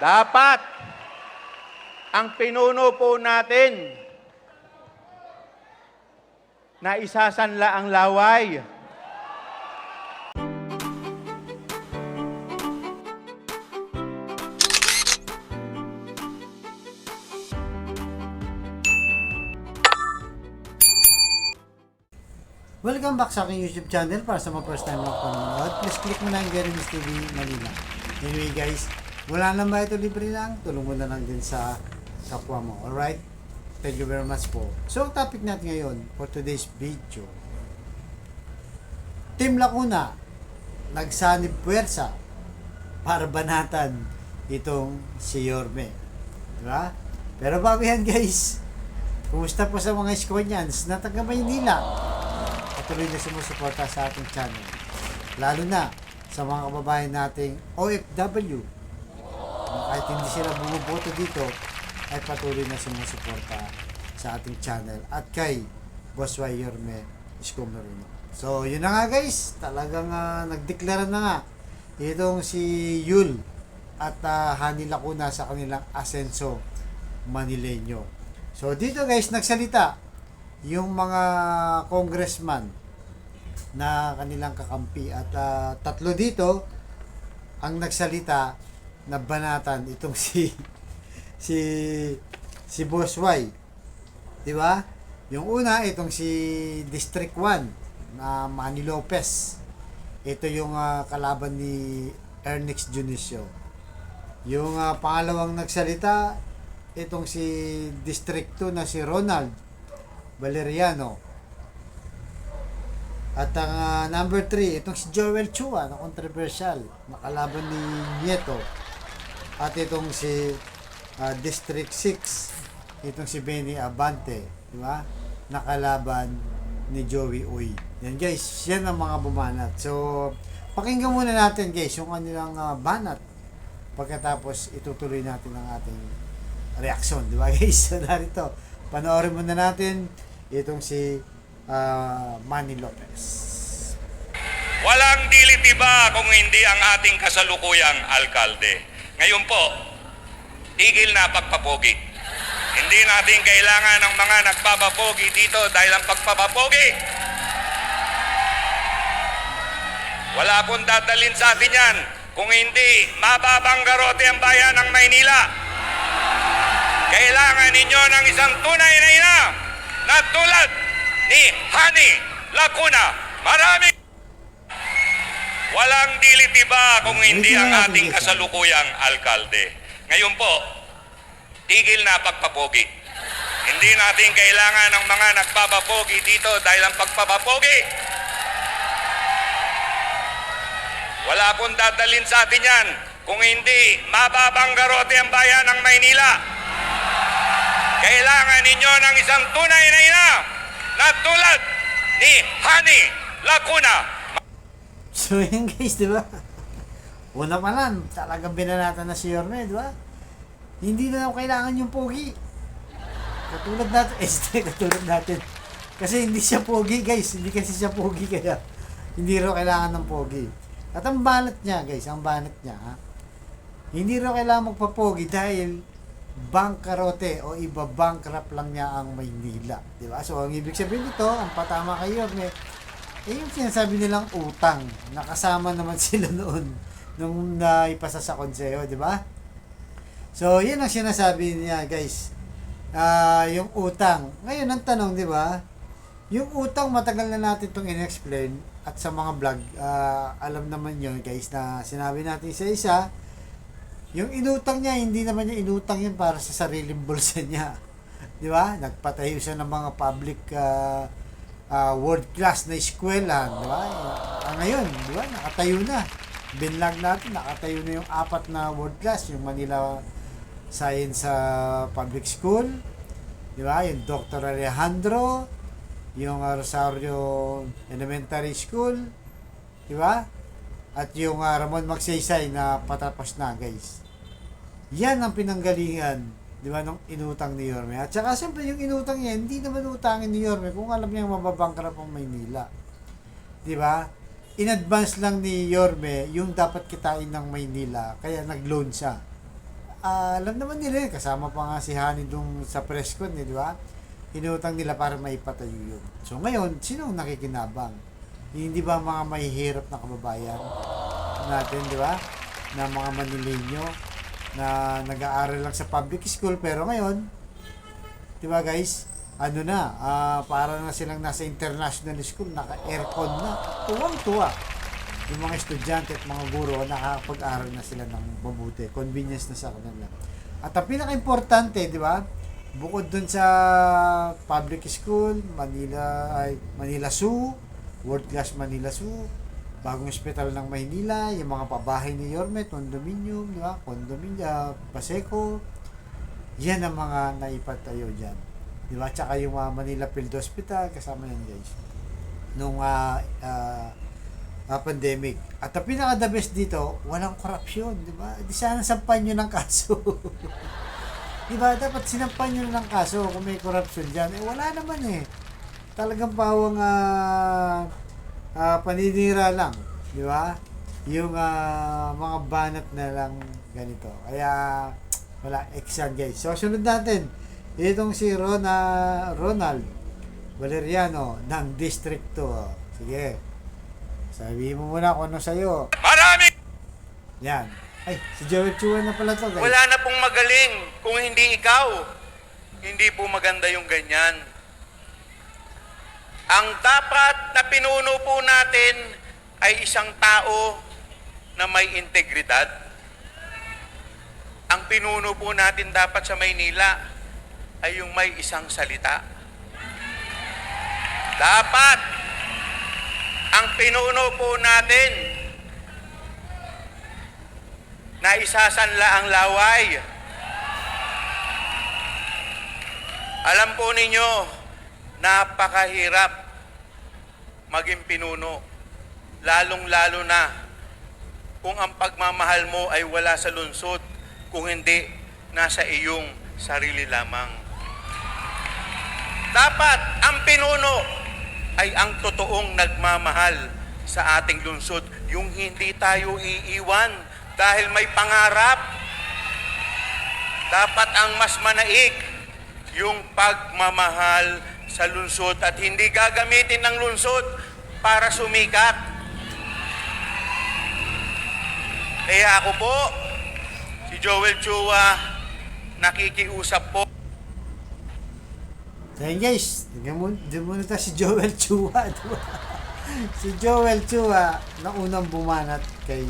Dapat ang pinuno po natin na isasanla ang laway. Welcome back sa aking YouTube channel. Para sa mga first time na panonood, please click mo na yung Jeremy's TV Manila. Anyway guys, wala naman ba ito, libre lang? Tulong mo na lang din sa kapwa mo. Alright? Thank you very much po. So, ang topic natin ngayon for today's video, Team Lacuna nagsanib puwersa para banatan itong si Yorme. Diba? Pero bago yan guys, kumusta po sa mga Squanians na taga Maynila? Patuloy na sumusuporta sa ating channel, lalo na sa mga kababayan nating OFW na kahit hindi sila bumuboto dito ay patuloy na sumusuporta sa ating channel at kay Boss Y. Yorme Isko Moreno. So yun na nga guys, talagang nagdeklara na nga itong si Yul at Hani Lacuna sa kanilang Asenso Manileño. So dito guys, nagsalita yung mga congressman na kanilang kakampi at tatlo dito ang nagsalita na banatan itong si Boss Y. Di ba? Yung una itong si District 1 na Manny Lopez. Ito yung kalaban ni Ernix Junicio. Yung pangalawang nagsalita itong si District 2 na si Ronald Valeriano. At ang number 3, itong si Joel Chua na controversial, nakalaban ni Nieto. At itong si District 6, itong si Benny Abante, di ba? Nakalaban ni Joey Uy. Yan guys, yan ang mga bumanat. So, pakinggan muna natin guys yung kanilang banat. Pagkatapos itutuloy natin ang ating reaksyon, di ba guys? So, narito, panoorin muna natin itong si Manny Lopez. Walang dilitiba kung hindi ang ating kasalukuyang alkalde. Ngayon po, tigil na pagpapogi. Hindi natin kailangan ng mga nagpapapogi dito dahil ang pagpapapogi, wala pong dadalhin sa atin yan kung hindi mababanggarote ang bayan ng Maynila. Kailangan ninyo ng isang tunay na ina na tulad ni Hani Lacuna. Walang dilitiba kung hindi ang ating kasalukuyang alkalde. Ngayon po, tigil na pagpapogi. Hindi natin kailangan ng mga nagpapapogi dito dahil ang pagpapapogi, wala pong dadalhin sa atin yan kung hindi mababanggarote ang bayan ng Maynila. Kailangan ninyo ng isang tunay na ina na tulad ni Hani Lacuna. So yun guys, di ba? Una pa lang, talagang binanatan na si Yorme, di ba? Hindi na kailangan yung pogi. Katulad natin, katulad natin. Kasi hindi siya pogi guys, hindi kasi siya pogi kaya hindi raw kailangan ng pogi. At ang banat niya guys, ang banat niya, hindi raw kailangan magpapogi dahil bangkarote o iba bankrupt lang niya ang Maynila, di ba? So ang ibig sabihin nito, ang patama kay Yorme, yung sinasabi nilang utang, nakasama naman sila noon nung naipasa sa konseho, di ba? So yun ang sinasabi niya guys, yung utang. Ngayon ang tanong, di ba? Yung utang, matagal na natin itong in-explain at sa mga vlog, alam naman yun guys na sinabi natin isa-isa. Yung inutang niya, hindi naman niya inutang yun para sa sariling bulsa niya. Di ba? Nagpatayo siya ng mga public world class na eskwelahan. Di ba? Ngayon, di ba? Nakatayo na. Binlag natin, nakatayo na yung 4 na world class. Yung Manila Science Public School. Di ba? Yung Dr. Alejandro. Yung Rosario Elementary School. Di ba? At yung Ramon Magsaysay na patapos na guys. Yan ang pinanggalingan, di ba, nung inutang ni Yorme. At saka siyempre yung inutang niya, hindi naman utangin ni Yorme kung alam niya mababangkrap ang Maynila. Di ba? In advance lang ni Yorme yung dapat kitain ng Maynila, kaya nag-loan siya. alam naman nila yun. Kasama pa nga si Hani dun sa press con, di ba? Inutang nila para maipatayo yun. So ngayon, sino ang nakikinabang? Hindi ba mga mahihirap na kababayan natin, di ba? Na mga Manileño na nag-aaral lang sa public school, pero ngayon, di ba guys, ano na, para na silang nasa international school, naka-aircon na, tuwang-tuwa. Yung mga estudyante at mga guro, nakakapag-aral na sila ng mabuti. Convenience na sa kanila. At ang pinaka-importante, di ba, bukod dun sa public school, Manila Zoo, World Class Manila Zoo, bagong ospital ng Maynila, yung mga pabahay ni Yorme, condominium, di ba? Condominium, Paseco, yan ang mga naipatayo dyan. Di ba? Tsaka yung Manila Field Hospital, kasama yan guys. Nung pandemic. At ang pinaka-the best dito, walang korupsyon, di ba? Di sana sampan nyo ng kaso. Di ba? Dapat sinampan nyo ng kaso kung may korupsyon dyan. Wala naman eh. Talagang pawang paninira lang, di ba? Yung mga banat na lang ganito. Kaya wala, exam guys. So sunod natin, itong si Ronald Valeriano ng District 2. Sige, sabihin mo muna kung ano sa'yo. Marami! Yan. Ay, si Joel Chua na pala to guys. Wala na pong magaling kung hindi ikaw. Hindi po maganda yung ganyan. Ang dapat na pinuno po natin ay isang tao na may integridad. Ang pinuno po natin dapat sa Maynila ay yung may isang salita. Dapat ang pinuno po natin na isasanla ang laway. Alam po ninyo, napakahirap maging pinuno, lalong-lalo na kung ang pagmamahal mo ay wala sa lungsod, kung hindi nasa iyong sarili lamang. Dapat ang pinuno ay ang totoong nagmamahal sa ating lungsod, yung hindi tayo iiwan dahil may pangarap. Dapat ang mas manaig yung pagmamahal sa lungsod at hindi gagamitin ng lungsod para sumikat. Kaya ako po, si Joel Chua, nakikiusap po. So yun guys, dyan muna tayo si Joel Chua. Diba? Si Joel Chua na unang bumanat kay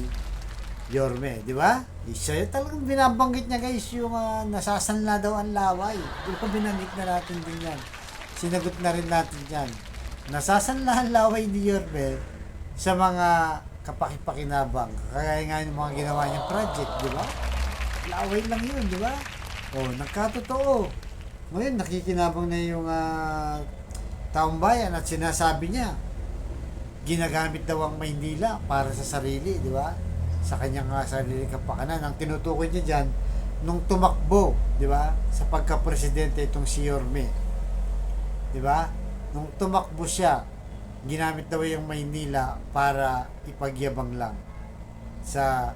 Yorme, di ba? Siya talagang binabanggit niya guys yung nasasanla daw ang laway. Di ba binanggit na natin din yan? Sinagot na rin natin yan. Nasasanla ang laway ni Yorme sa mga kapakipakinabang. Kaya nga yung mga ginawa niyang project, di ba? Laway lang yun, di ba? O, nagkatotoo. Ngayon, nakikinabang na yung taong bayan at sinasabi niya, ginagamit daw ang Maynila para sa sarili, di ba? Sa kanyang sarili kapakanan. Ang tinutukoy niya dyan, nung tumakbo, di ba? Sa pagka-presidente itong si Yorme. Di ba? Nung tumakbo siya, ginamit daw yung Maynila para ipagyabang lang sa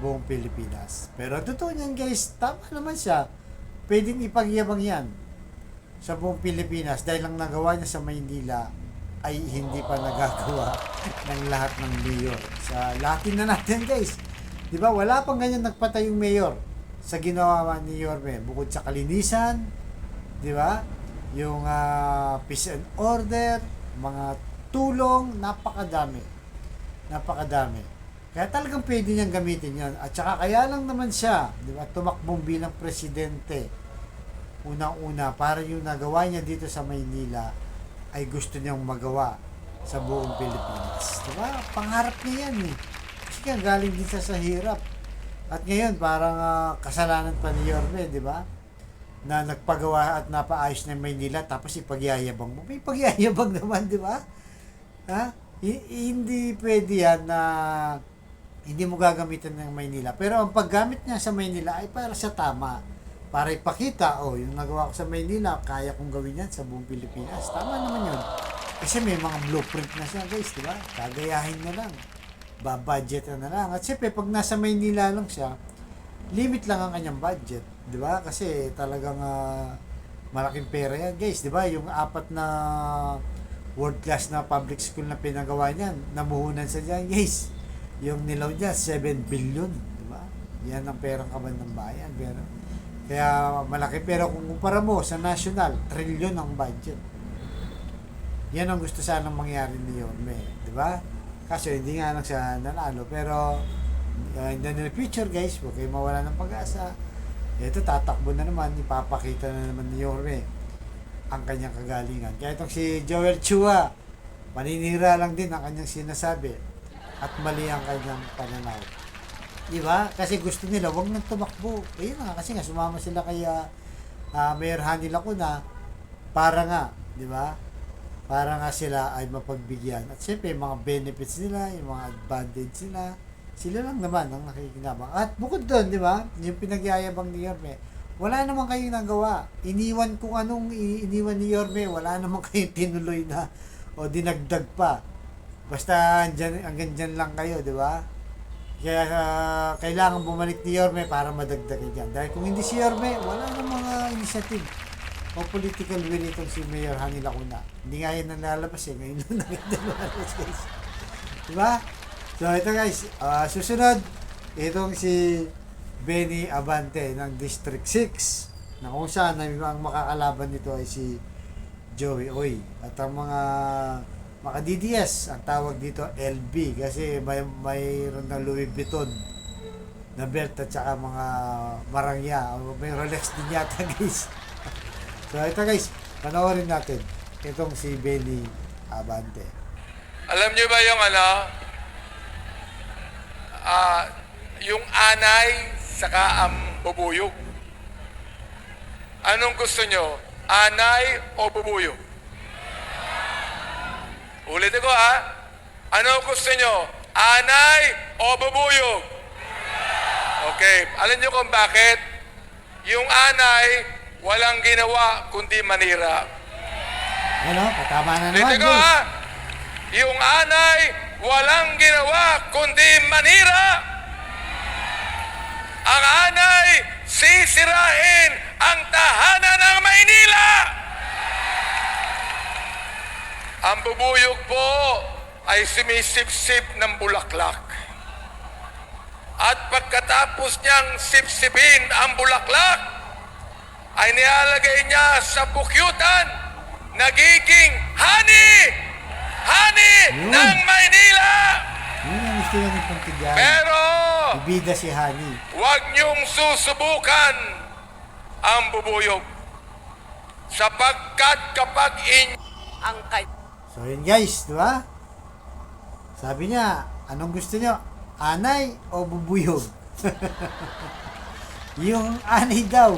buong Pilipinas. Pero totoo niyan guys, tama naman siya. Pwedeng ipagyabang yan sa buong Pilipinas dahil lang nagawa niya sa Maynila ay hindi pa nagagawa ng lahat ng mayor. Sa Latin na natin guys. Di ba? Wala pang ganyan nagpatayong mayor sa ginawa ni Yorme. Bukod sa kalinisan, di ba? Yung peace and order, mga tulong, napakadami. Napakadami. Kaya talagang pwede niyang gamitin yan. At saka kaya lang naman siya, di ba, tumakbong bilang presidente. Unang-una, para yung nagawa niya dito sa Maynila ay gusto niyang magawa sa buong Pilipinas. Di ba? Pangarap niya yan eh. Kasi nga galing din siya sa hirap. At ngayon, parang kasalanan pa ni Yorme, di ba? Na nagpagawa at napaayos ng Maynila tapos ipagyayabang mo. May pagyayabang naman, di ba? Ha? Hindi pwede yan na hindi mo gagamitin ng Maynila. Pero ang paggamit niya sa Maynila ay para sa tama. Para ipakita, yung nagawa ko sa Maynila, kaya kong gawin yan sa buong Pilipinas. Tama naman yun. Kasi may mga blueprint na siya guys, di ba? Kagayahin na lang. Babudget na lang. At siyempre, pag nasa Maynila lang siya, limit lang ang kanyang budget, di ba? Kasi talagang malaking pera yan, guys, di ba? Yung apat na world class na public school na pinagawa niyan, namuhunan sa dyan, guys. Yung nilaw niya, 7 billion, di ba? Yan ang perang kaban ng bayan. Pero, kaya malaki, pero kung kumpara mo sa national, trillion ang budget. Yan ang gusto sanang mangyari ni Yorme, di ba? Kasi hindi nga lang siya nanalo, pero in the near future, guys, huwag kayo mawala ng pag-asa. Ito, tatakbo na naman, ipapakita na naman ni Yorme ang kanyang kagalingan. Kaya itong si Joel Chua, maninira lang din ang kanyang sinasabi at mali ang kanyang pananaw. Di ba? Kasi gusto nila, wag nang tumakbo. Ayun nga, kasi nga sumama sila kay Mayor Hani Lacuna para nga, di ba? Para nga sila ay mapagbigyan. At siyempre, yung mga benefits nila, yung mga advantage nila, sila lang naman ang nakikinabang. At bukod doon, di ba? Yung pinagyayabang ni Yorme, wala naman kayong nagawa. Iniwan kung anong iniwan ni Yorme, wala naman kayong tinuloy na o dinagdag pa. Basta hanggang dyan lang kayo, di ba? Kaya kailangan bumalik ni Yorme para madagdagan dyan. Dahil kung hindi si Yorme, wala nang mga initiative o political will itong si Mayor Hani Lacuna. Hindi nga yan nalalabas eh. Ngayon lang nalalabas, guys. Diba? So ito, guys, susunod, itong si Benny Abante ng District 6 na kung saan ang makakalaban nito ay si Joey Oy. At ang mga DDS, ang tawag dito LB kasi mayroon na Louis Vuitton na belt at saka mga marangya. May Rolex din yata, guys. So ito, guys, panoorin natin itong si Benny Abante. Alam niyo ba yung yung anay saka ang bubuyog? Anong gusto nyo? Anay o bubuyog? Ulitin ko Ano gusto nyo? Anay o bubuyog? Okay. Alam nyo kung bakit? Yung anay, walang ginawa kundi manira. Ano? Patama na naman, Ulitin ko guys. Yung anay, walang ginawa kundi manira. Ang anay, sisirain ang tahanan ng Maynila. Ang bubuyog po ay sumisip-sip ng bulaklak. At pagkatapos niyang sipsipin ang bulaklak, ay nilalagay niya sa bukyutan, nagiging honey! Honey Yun. ng Maynila! Yun ang gusto niya ng pantigyan. Pero, Ibida si Hani. huwag niyong susubukan ang bubuyog. Sapagkat kapag ang So yun, guys, di ba? Sabi niya, anong gusto niyo? Anay o bubuyog? Yung anay daw,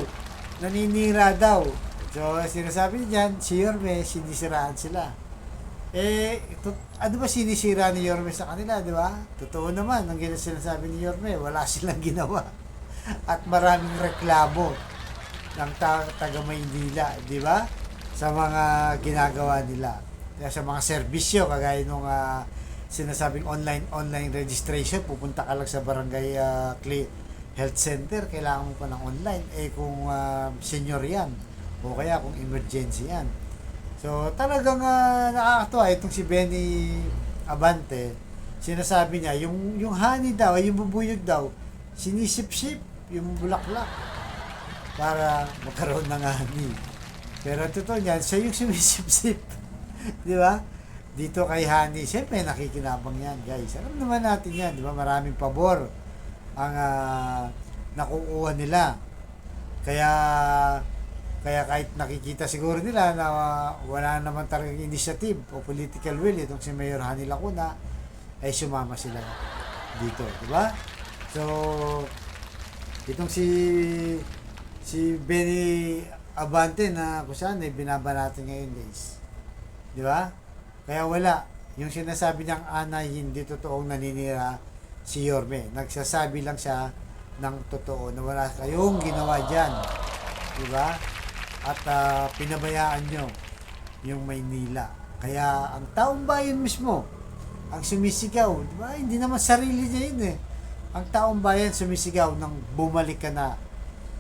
naninira daw. So sinasabi niya dyan, si Yorme, sinisiraan sila. Ano ba sinisira ni Yorme sa kanila, di ba? Totoo naman, ang sinasabi ni Yorme, wala silang ginawa. At maraming reklamo ng taga Maynila, di ba? Sa mga ginagawa nila. Kaya sa mga serbisyo, kagaya nung sinasabing online registration, pupunta ka lang sa barangay health center, kailangan mo pa ng online. Kung senior yan, o kaya kung emergency yan. So talagang nakakatuwa itong si Benny Abante. Sinasabi niya yung honey daw, yung bubuyog daw, sinisip-sip yung bulaklak para magkaroon ng honey. Pero totoo niyan, siya yung sumisip-sip. Di ba? Dito kay honey, siyempre nakikinabang yan, guys. Alam naman natin yan, di ba? Maraming pabor ang nakukuha nila. Kaya kahit nakikita siguro nila na wala naman talagang initiative o political will itong si Mayor Hani Lacuna, ay sumama sila dito, di ba? So itong si Benny Abante na kung saan ay binabanatan ngayon, guys, di ba? Kaya wala yung sinasabi niyang anay, hindi totoong naninira si Yorme. Nagsasabi lang siya ng totoo na wala kayong ginawa dyan, di ba? At pinabayaan nyo yung Maynila. Kaya ang taong bayan mismo ang sumisigaw, di ba? Hindi naman sarili niya yun eh. ang taong bayan sumisigaw ng bumalik ka na,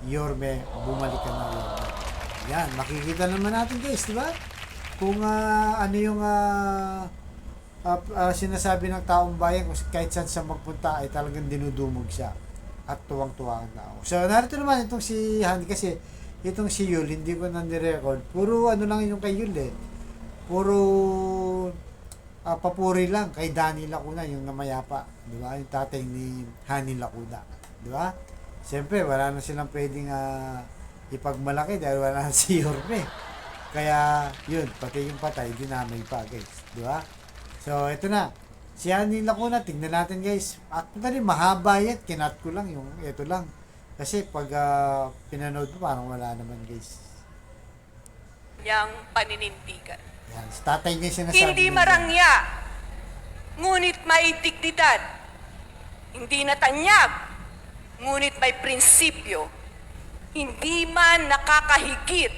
Yorme, bumalik ka na, Yorme. Yan, makikita naman natin guys, di ba? Kung ano yung sinasabi ng taong bayan, kung kahit saan siya magpunta ay talagang dinudumog siya at tuwang-tuwa ang tao. So, narito naman itong si Han, kasi itong si Yul, hindi ko na nirecord. Puro ano lang yung kay Yul eh. Puro papuri lang kay Danny Lacuna, yung namayapa. Di ba? Yung tatay ni Hani Lacuna. Di ba? Siyempre, wala na silang pwedeng ipagmalaki dahil wala na si Yorme. Kaya, yun, pati yung patay, dinamay pa, guys. Di ba? So, ito na. Si Hani Lacuna, tingnan natin, guys. Actually, mahaba yan. Kinat ko lang yung ito lang. Kasi pag pinanood mo, parang wala naman, guys. Niyang paninindigan. Yan, si tatay niya sinasabi. Hindi niya. marangya, ngunit may dignidad. Hindi natanyag, ngunit may prinsipyo. Hindi man nakakahigit,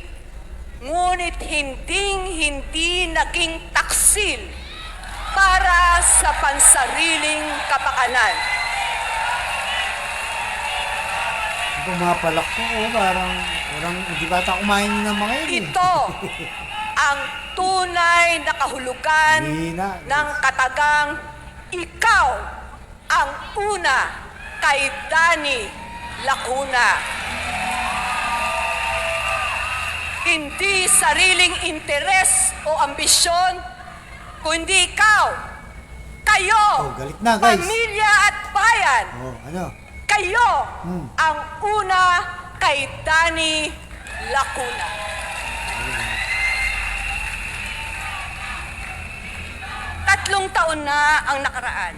ngunit hindi naging taksil para sa pansariling kapakanan. Ito mga palak ko, parang hindi bata kumain ng mga yun. Ito ang tunay na kahulugan Hina. ng katagang ikaw ang una kay Danny Lacuna. Hindi sariling interes o ambisyon, kundi ikaw, kayo, Oh, galit na, guys. pamilya at bayan, Oh, ano? kayo Hmm. ang una kay Danny Lacuna. Tatlong taon na ang nakaraan.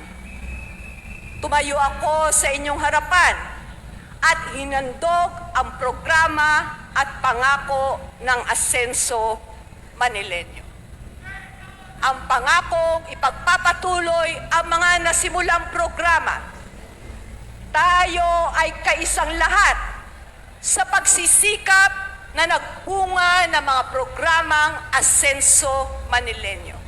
Tumayo ako sa inyong harapan at hinandog ang programa at pangako ng Asenso Manilenyo. Ang pangakong ipagpapatuloy ang mga nasimulang programa. Tayo ay kaisang lahat sa pagsisikap na nagbunga ng mga programang Asenso Manilenyo.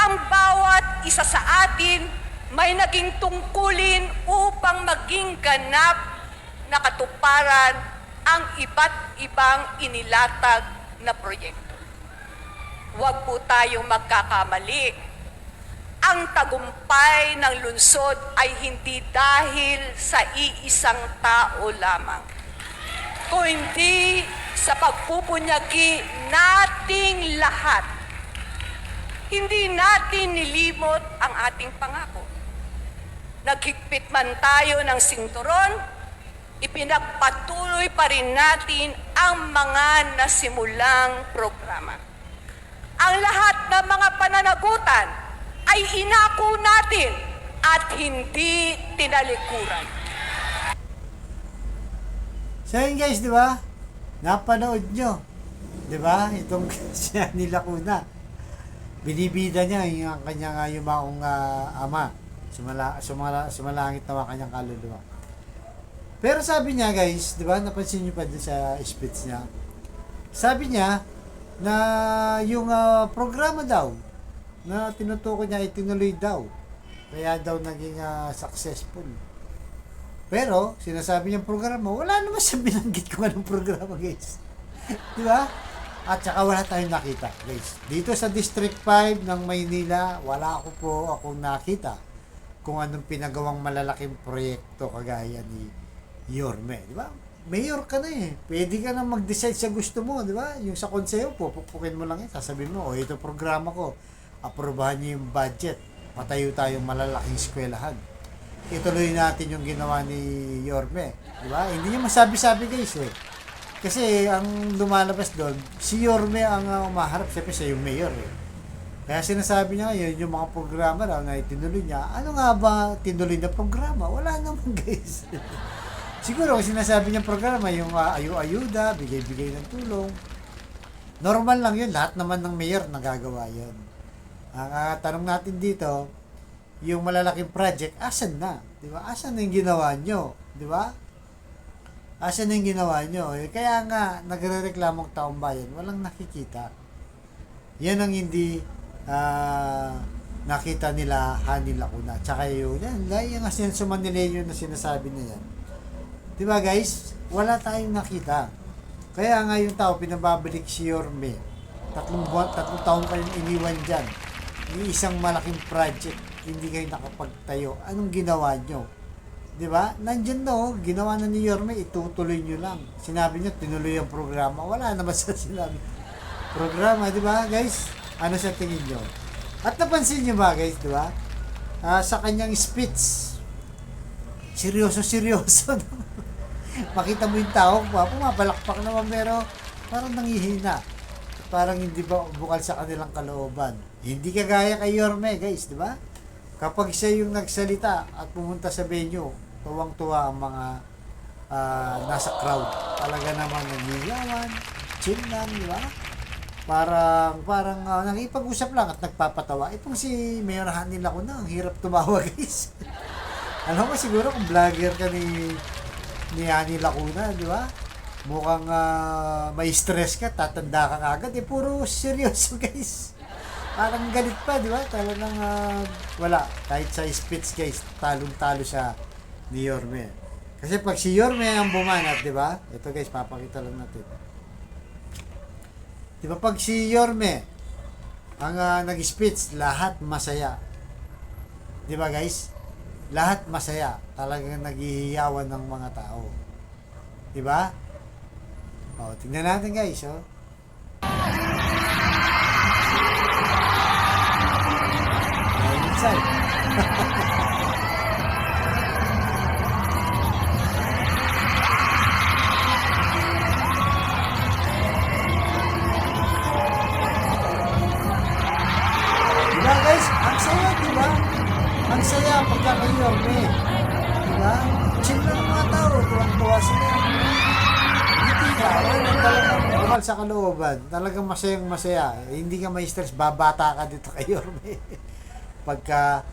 Ang bawat isa sa atin may naging tungkulin upang maging ganap na katuparan ang iba't ibang inilatag na proyekto. Huwag po tayong magkakamali. Ang tagumpay ng lungsod ay hindi dahil sa iisang tao lamang, kundi sa pagpupunyagi nating lahat. Hindi natin nilimot ang ating pangako. Naghigpit man tayo ng sinturon, ipinagpatuloy pa rin natin ang mga nasimulang programa. Ang lahat ng mga pananagutan ay inako natin at hindi tinalikuran. So yun guys, di ba? Napanood nyo. Di ba? Itong siya ni Lacuna. Binibida niya yung kanyang yumaong ama. Sumalangit na kanyang kaluluwa. Pero sabi niya guys, di ba? Napansin nyo pa din sa speech niya. Sabi niya na yung programa daw na tinutukoy niya ay tinuloy daw. Kaya daw naging successful. Pero, sinasabi niyang programa, wala naman siya binanggit kung anong programa, guys. Di ba? At saka wala tayong nakita, guys. Dito sa District 5 ng Maynila, wala akong nakita kung anong pinagawang malalaking proyekto kagaya ni Yorme. Di ba? Mayor ka na eh. Pwede ka na mag-decide sa gusto mo, di ba? Yung sa konseyo, pupukpukin mo lang yan. Sasabihin mo, ito programa ko. Aprobahan niyo yung budget. Patayo tayong malalaking eskwelahan. Ituloy natin yung ginawa ni Yorme. Di ba? Hindi niya masabi-sabi guys eh. Kasi ang lumalabas doon, si Yorme ang umaharap. Siyempre siya yung mayor eh. Kaya sinasabi niya ngayon, yung mga programa daw na itinuloy niya, ano nga ba tinuloy na programa? Wala naman guys. Siguro kung sinasabi niyang programa, yung ayu-ayuda, bigay-bigay ng tulong. Normal lang yun. Lahat naman ng mayor nagagawa yun. Ang tanong natin dito, yung malalaking project, asan na? Di ba? Asan na yung ginawa nyo? Di ba? Asan na yung ginawa nyo? Eh, kaya nga, nagre-reklamong taong bayan, walang nakikita. Yan ang hindi nakita nila Hani Lacuna. Tsaka yun, yung Asenso Manileño na sinasabi na yan. Diba guys? Wala tayong nakita. Kaya nga yung tao, pinababalik si Yorme. 3 taon kayong iniwan dyan. Yung isang malaking project, hindi kayo nakapagtayo. Anong ginawa nyo? Diba? Nandyan no, ginawa na ni Yorme, itutuloy nyo lang. Sinabi nyo, tinuloy ang programa. Wala naman sa sinabi. Programa, diba guys? Ano sa tingin nyo? At napansin nyo ba guys, diba? Sa kanyang speech, seryoso. Makita mo yung tao, pumapalakpak naman pero parang nanghihina. Parang hindi ba bukal sa kanilang kalooban. Hindi kagaya kay Yorme guys, diba? Kapag siya yung nagsalita at pumunta sa venue, tuwang-tuwa ang mga nasa crowd. Talaga naman nangiyawan, chill lang, di ba? Parang nakipag-usap lang at nagpapatawa. Itong si Mayor Hani Lacuna, ang hirap tumawa guys. Alam mo siguro kung vlogger ka ni Hani Lacuna, di ba? Mukhang may stress ka, tatanda ka agad. Puro seryoso guys. Parang galit pa, di ba? Talagang wala. Kahit sa speech guys, talong-talo siya ni Yorme. Kasi pag si Yorme ang bumanat, di ba? Ito guys, papakita lang natin. Di ba pag si Yorme ang nag-speech, lahat masaya. Di ba guys? Lahat masaya. Talagang naghihiyawan ng mga tao. Di ba? O, tingnan natin guys, oh. Inside. Diba guys? Ang saya, diba? Ang saya pagka kay Yorme. Diba? Chill lang mga tao. Tuwang-tuwa sila. Hindi ka. Talagang bukal sa kalooban. Talagang masayang masaya. Hindi ka may stress. Babata ka dito kay Yorme. Pagka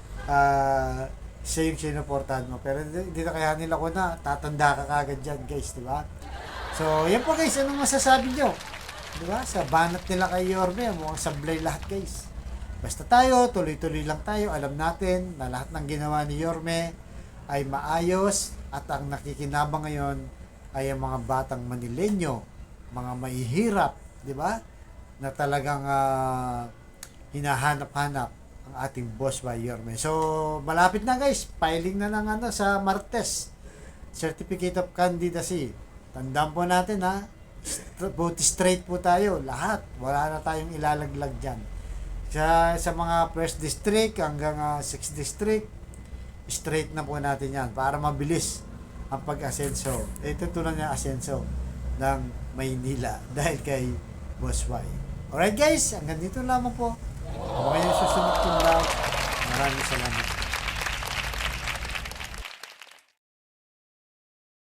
siya yung sinuportahan mo. Pero dito kaya nila ko na, tatanda ka kagad dyan guys, di ba? So, yan po guys, anong masasabi nyo? Di ba? Sa banat nila kay Yorme, mukhang sablay lahat guys. Basta tayo, tuloy-tuloy lang tayo. Alam natin na lahat ng ginawa ni Yorme ay maayos at ang nakikinabang ngayon ay ang mga batang Manileño, mga mahihirap, di ba? Na talagang hinahanap-hanap ang ating boss by Yorme. So, malapit na guys. Filing na ng sa Martes. Certificate of Candidacy. Tandaan po natin vote straight po tayo. Lahat. Wala na tayong ilalaglag dyan. Sa mga 1st district hanggang 6th district, straight na po natin yan para mabilis ang pag-asenso. Ito tulad niya asenso ng Maynila dahil kay Boss Y. Alright guys, hanggang dito lamang po. Huwag kayong susunod kong vlog. Maraming salamat.